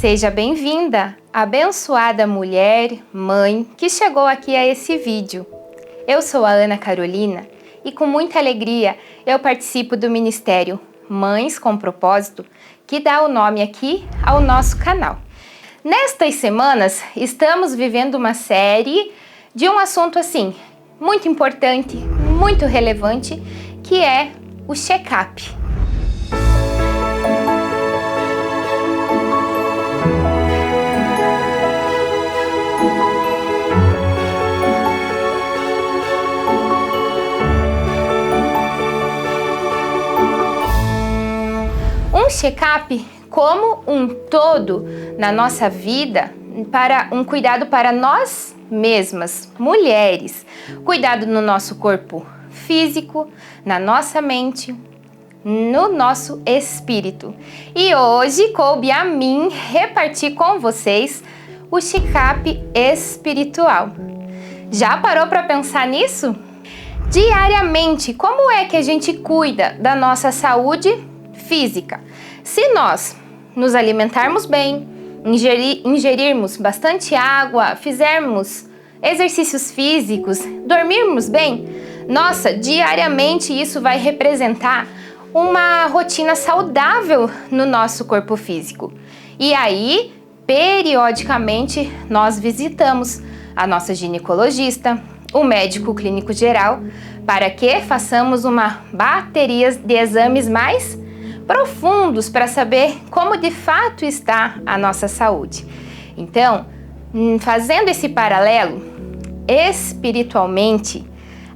Seja bem-vinda, abençoada mulher, mãe, que chegou aqui a esse vídeo. Eu sou a Ana Carolina e com muita alegria eu participo do Ministério Mães com Propósito, que dá o nome aqui ao nosso canal. Nestas semanas estamos vivendo uma série de um assunto assim, muito importante, muito relevante, que é o check-up. Um check-up como um todo na nossa vida, para um cuidado para nós mesmas, mulheres, cuidado no nosso corpo físico, na nossa mente, no nosso espírito. E hoje coube a mim repartir com vocês o check-up espiritual. Já parou para pensar nisso? Diariamente, como é que a gente cuida da nossa saúde física? Se nós nos alimentarmos bem, ingerirmos bastante água, fizermos exercícios físicos, dormirmos bem, nossa, diariamente isso vai representar uma rotina saudável no nosso corpo físico. E aí, periodicamente, nós visitamos a nossa ginecologista, o médico clínico geral, para que façamos uma bateria de exames mais profundos para saber como de fato está a nossa saúde. Então, fazendo esse paralelo, espiritualmente,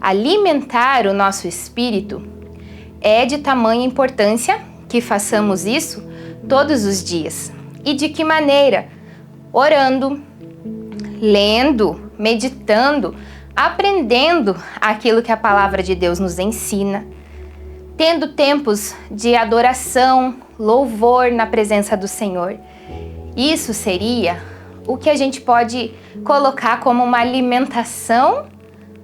alimentar o nosso espírito é de tamanha importância que façamos isso todos os dias. E de que maneira? Orando, lendo, meditando, aprendendo aquilo que a palavra de Deus nos ensina, tendo tempos de adoração, louvor na presença do Senhor. Isso seria o que a gente pode colocar como uma alimentação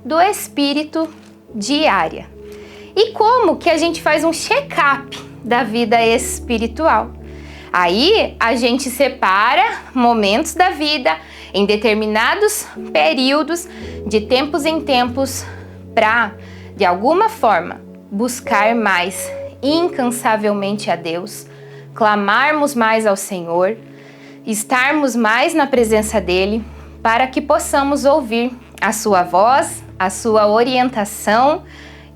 do espírito diária. E como que a gente faz um check-up da vida espiritual? Aí a gente separa momentos da vida em determinados períodos, de tempos em tempos, para, de alguma forma, buscar mais incansavelmente a Deus, clamarmos mais ao Senhor, estarmos mais na presença dEle, para que possamos ouvir a sua voz, a sua orientação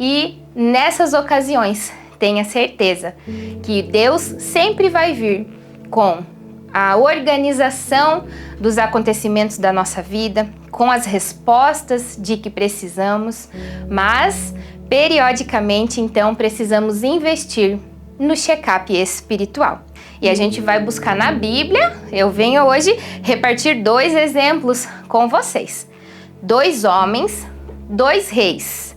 e nessas ocasiões tenha certeza que Deus sempre vai vir com a organização dos acontecimentos da nossa vida, com as respostas de que precisamos, mas periodicamente, então, precisamos investir no check-up espiritual. E a gente vai buscar na Bíblia. Eu venho hoje repartir 2 exemplos com vocês. 2 homens, 2 reis.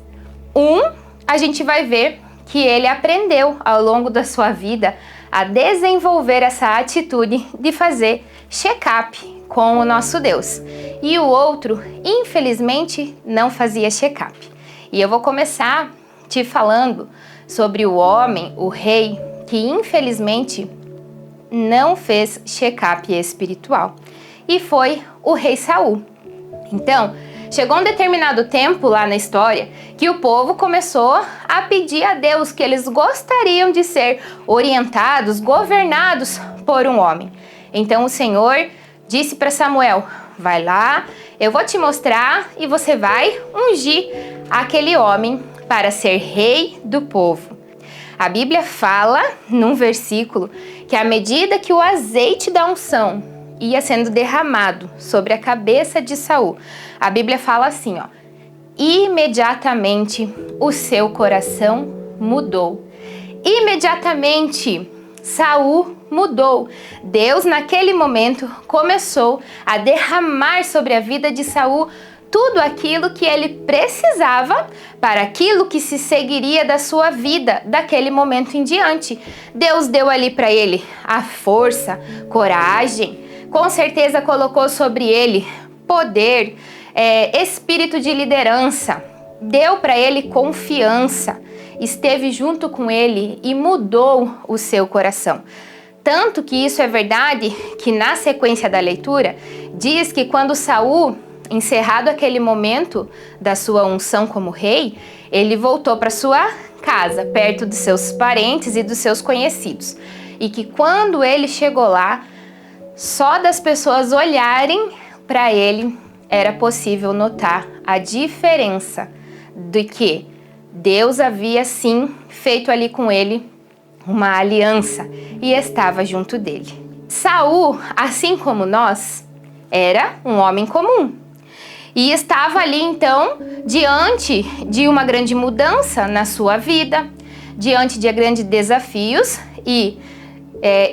A gente vai ver que ele aprendeu ao longo da sua vida a desenvolver essa atitude de fazer check-up com o nosso Deus. E o outro, infelizmente, não fazia check-up. E eu vou começar te falando sobre o homem, o rei, que infelizmente não fez check-up espiritual. E foi o rei Saul. Então, chegou um determinado tempo lá na história que o povo começou a pedir a Deus que eles gostariam de ser orientados, governados por um homem. Então o Senhor disse para Samuel: vai lá, eu vou te mostrar e você vai ungir aquele homem para ser rei do povo. A Bíblia fala num versículo que à medida que o azeite da unção ia sendo derramado sobre a cabeça de Saul, a Bíblia fala assim, imediatamente o seu coração mudou. Imediatamente Saul mudou. Deus naquele momento começou a derramar sobre a vida de Saul tudo aquilo que ele precisava para aquilo que se seguiria da sua vida daquele momento em diante. Deus deu ali para ele a força, coragem, com certeza colocou sobre ele poder, espírito de liderança, deu para ele confiança, esteve junto com ele e mudou o seu coração. Tanto que isso é verdade que na sequência da leitura diz que quando Saul, encerrado aquele momento da sua unção como rei, ele voltou para sua casa, perto dos seus parentes e dos seus conhecidos. E que quando ele chegou lá, só das pessoas olharem para ele era possível notar a diferença de que Deus havia sim feito ali com ele uma aliança e estava junto dele. Saul, assim como nós, era um homem comum e estava ali então diante de uma grande mudança na sua vida, diante de grandes desafios e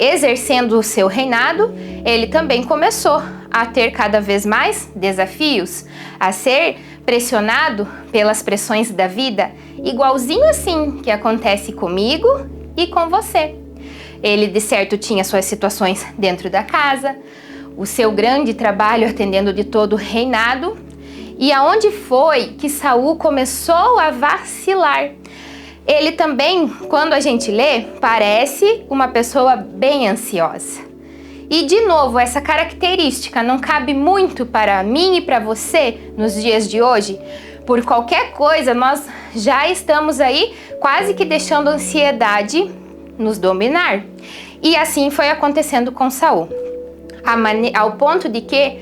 exercendo o seu reinado, ele também começou a ter cada vez mais desafios, a ser pressionado pelas pressões da vida, igualzinho assim que acontece comigo e com você. Ele de certo tinha suas situações dentro da casa, o seu grande trabalho atendendo de todo o reinado, e aonde foi que Saul começou a vacilar? Ele também, quando a gente lê, parece uma pessoa bem ansiosa. E de novo, essa característica não cabe muito para mim e para você nos dias de hoje. Por qualquer coisa, nós já estamos aí quase que deixando a ansiedade nos dominar. E assim foi acontecendo com Saul. Ao ponto de que,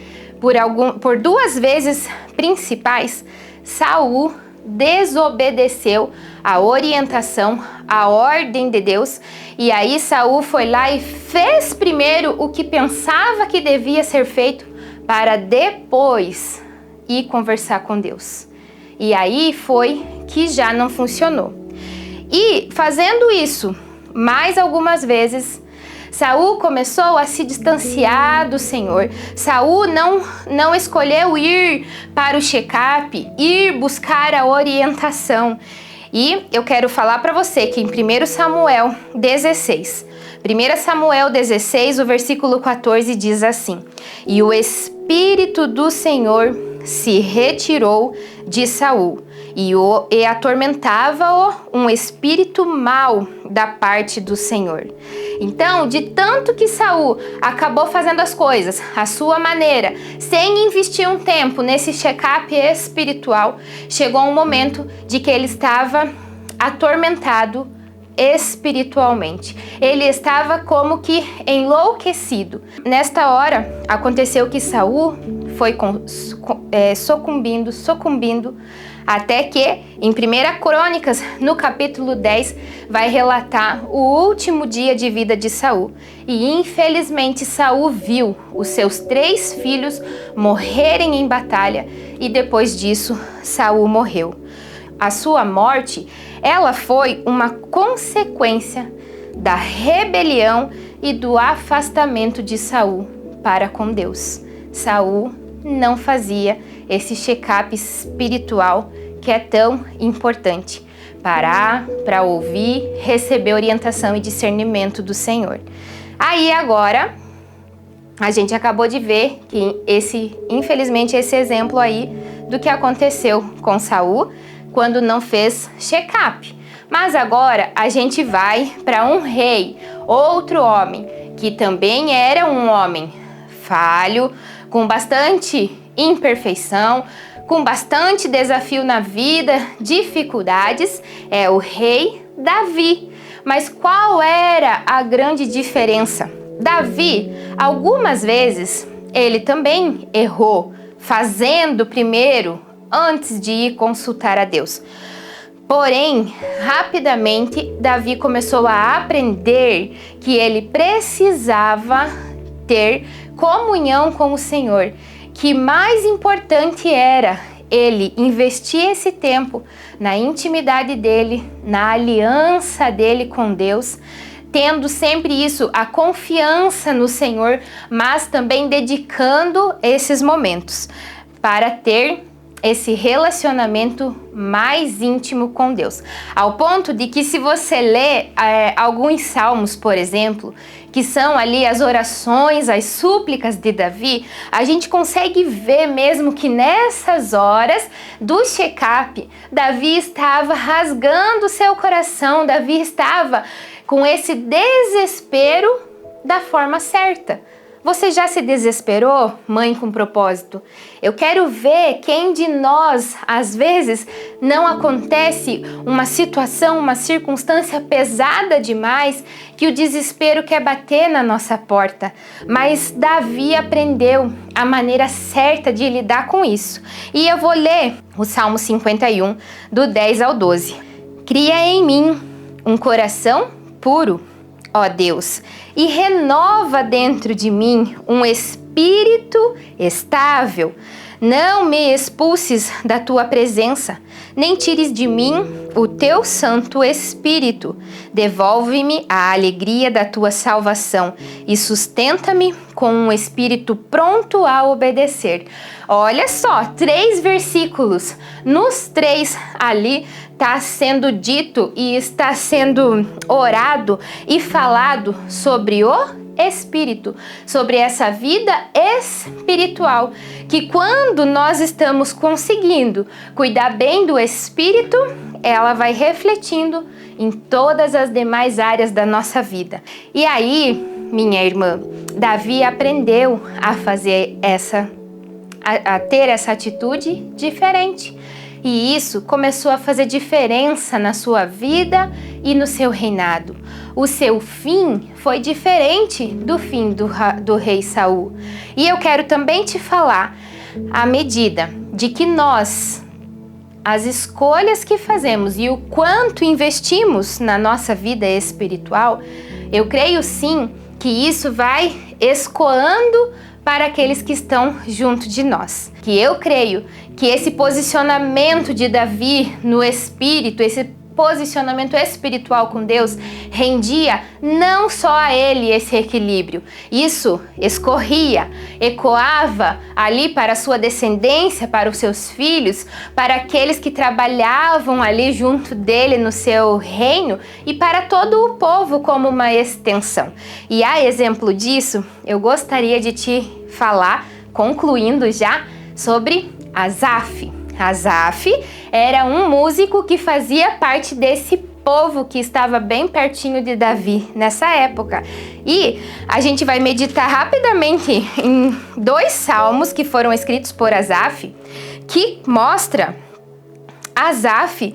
por duas vezes principais, Saul desobedeceu a orientação, a ordem de Deus, e aí Saul foi lá e fez primeiro o que pensava que devia ser feito para depois ir conversar com Deus. E aí foi que já não funcionou. E fazendo isso mais algumas vezes, Saul começou a se distanciar do Senhor. Saul não escolheu ir para o check-up, ir buscar a orientação. E eu quero falar para você que em 1 Samuel 16, 1 Samuel 16, o versículo 14 diz assim: E o Espírito do Senhor se retirou de Saul e atormentava-o um espírito mau da parte do Senhor. Então, de tanto que Saul acabou fazendo as coisas à sua maneira, sem investir um tempo nesse check-up espiritual, chegou um momento de que ele estava atormentado espiritualmente. Ele estava como que enlouquecido. Nesta hora, aconteceu que Saul foi sucumbindo, até que, em 1 Crônicas, no capítulo 10, vai relatar o último dia de vida de Saul. E, infelizmente, Saul viu os seus 3 filhos morrerem em batalha e, depois disso, Saul morreu. A sua morte, ela foi uma consequência da rebelião e do afastamento de Saul para com Deus. Saul não fazia esse check-up espiritual que é tão importante. Parar para ouvir, receber orientação e discernimento do Senhor. Aí agora, a gente acabou de ver que infelizmente esse exemplo aí do que aconteceu com Saul quando não fez check-up. Mas agora a gente vai para um rei, outro homem, que também era um homem falho, com bastante imperfeição, com bastante desafio na vida, dificuldades, é o rei Davi. Mas qual era a grande diferença? Davi, algumas vezes, ele também errou, fazendo primeiro antes de ir consultar a Deus. Porém, rapidamente, Davi começou a aprender que ele precisava ter comunhão com o Senhor, que mais importante era ele investir esse tempo na intimidade dele, na aliança dele com Deus, tendo sempre isso, a confiança no Senhor, mas também dedicando esses momentos para ter esse relacionamento mais íntimo com Deus. Ao ponto de que se você lê alguns salmos, por exemplo, que são ali as orações, as súplicas de Davi, a gente consegue ver mesmo que nessas horas do check-up, Davi estava rasgando seu coração, Davi estava com esse desespero da forma certa. Você já se desesperou, mãe com propósito? Eu quero ver quem de nós, às vezes, não acontece uma situação, uma circunstância pesada demais que o desespero quer bater na nossa porta. Mas Davi aprendeu a maneira certa de lidar com isso. E eu vou ler o Salmo 51, do 10 ao 12. Cria em mim um coração puro, ó Deus, e renova dentro de mim um espírito estável. Não me expulses da tua presença, nem tires de mim o teu Santo Espírito. Devolve-me a alegria da tua salvação e sustenta-me com um espírito pronto a obedecer. Olha só, 3 versículos. Nos 3 ali está sendo dito e está sendo orado e falado sobre o Espírito, sobre essa vida espiritual, que quando nós estamos conseguindo cuidar bem do Espírito, ela vai refletindo em todas as demais áreas da nossa vida. E aí, minha irmã, Davi aprendeu a fazer a ter essa atitude diferente. E isso começou a fazer diferença na sua vida e no seu reinado. O seu fim foi diferente do fim do rei Saul. E eu quero também te falar, à medida de que nós, as escolhas que fazemos e o quanto investimos na nossa vida espiritual, eu creio sim que isso vai escoando para aqueles que estão junto de nós. Que eu creio que esse posicionamento de Davi no Espírito, esse posicionamento espiritual com Deus, rendia não só a ele esse equilíbrio. Isso escorria, ecoava ali para a sua descendência, para os seus filhos, para aqueles que trabalhavam ali junto dele no seu reino e para todo o povo como uma extensão. E a exemplo disso, eu gostaria de te falar, concluindo já, sobre Asaf. Asaf era um músico que fazia parte desse povo que estava bem pertinho de Davi nessa época. E a gente vai meditar rapidamente em 2 salmos que foram escritos por Asaf, que mostra Asaf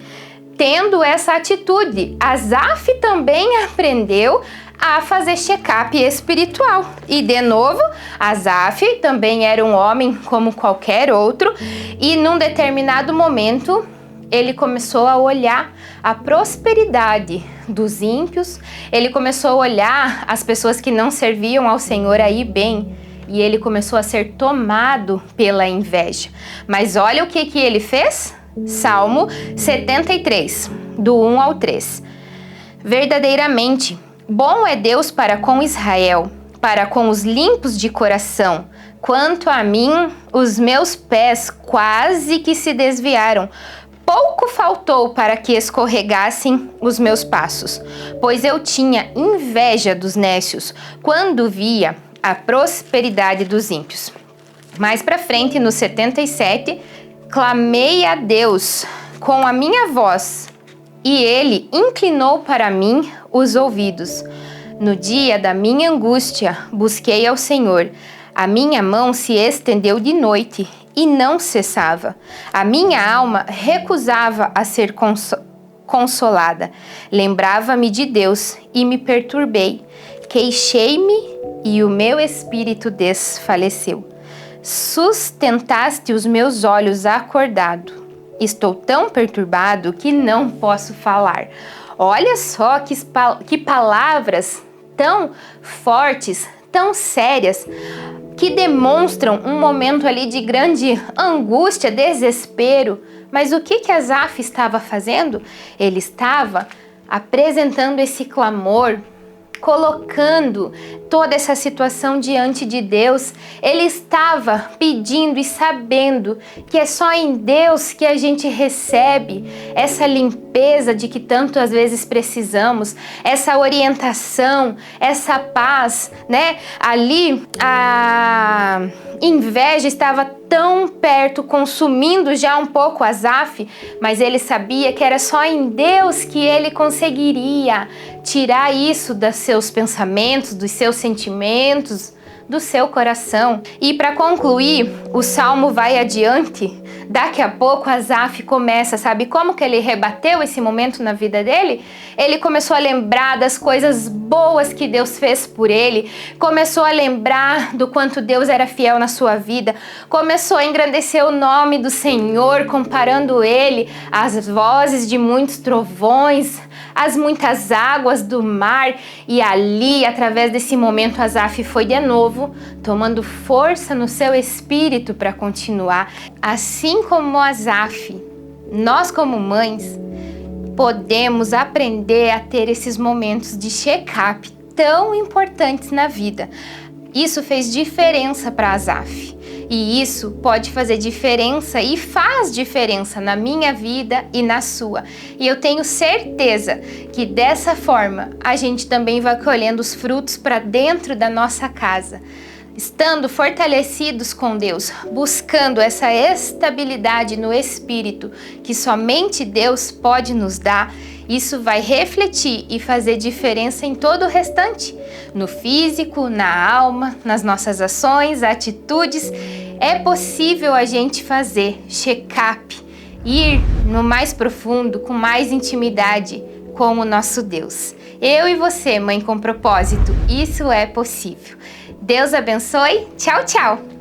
tendo essa atitude. Asaf também aprendeu a fazer check-up espiritual. E de novo, Asaf também era um homem como qualquer outro, e num determinado momento ele começou a olhar a prosperidade dos ímpios, ele começou a olhar as pessoas que não serviam ao Senhor aí bem, e ele começou a ser tomado pela inveja. Mas olha o que ele fez? Salmo 73, do 1 ao 3. Verdadeiramente, bom é Deus para com Israel, para com os limpos de coração. Quanto a mim, os meus pés quase que se desviaram. Pouco faltou para que escorregassem os meus passos, pois eu tinha inveja dos nécios quando via a prosperidade dos ímpios. Mais para frente, no 77, clamei a Deus com a minha voz, e ele inclinou para mim os ouvidos. No dia da minha angústia, busquei ao Senhor. A minha mão se estendeu de noite e não cessava. A minha alma recusava a ser consolada. Lembrava-me de Deus e me perturbei. Queixei-me e o meu espírito desfaleceu. Sustentaste os meus olhos acordado. Estou tão perturbado que não posso falar. Olha só que palavras tão fortes, tão sérias, que demonstram um momento ali de grande angústia, desespero. Mas o que Asaf estava fazendo? Ele estava apresentando esse clamor, colocando toda essa situação diante de Deus. Ele estava pedindo e sabendo que é só em Deus que a gente recebe essa limpeza, leveza de que tanto às vezes precisamos, essa orientação, essa paz, né? Ali a inveja estava tão perto, consumindo já um pouco Asaf, mas ele sabia que era só em Deus que ele conseguiria tirar isso dos seus pensamentos, dos seus sentimentos, do seu coração. E para concluir, o salmo vai adiante. Daqui a pouco Asaf começa, sabe como que ele rebateu esse momento na vida dele? Ele começou a lembrar das coisas boas que Deus fez por ele, começou a lembrar do quanto Deus era fiel na sua vida, começou a engrandecer o nome do Senhor, comparando ele às vozes de muitos trovões, as muitas águas do mar. E ali, através desse momento, Asaf foi de novo tomando força no seu espírito para continuar. Assim como Asaf, nós como mães podemos aprender a ter esses momentos de check-up tão importantes na vida. Isso fez diferença para Asaf. E isso pode fazer diferença e faz diferença na minha vida e na sua. E eu tenho certeza que dessa forma a gente também vai colhendo os frutos para dentro da nossa casa. Estando fortalecidos com Deus, buscando essa estabilidade no espírito que somente Deus pode nos dar, isso vai refletir e fazer diferença em todo o restante, no físico, na alma, nas nossas ações, atitudes. É possível a gente fazer check-up, ir no mais profundo, com mais intimidade com o nosso Deus. Eu e você, mãe com propósito, isso é possível. Deus abençoe. Tchau, tchau!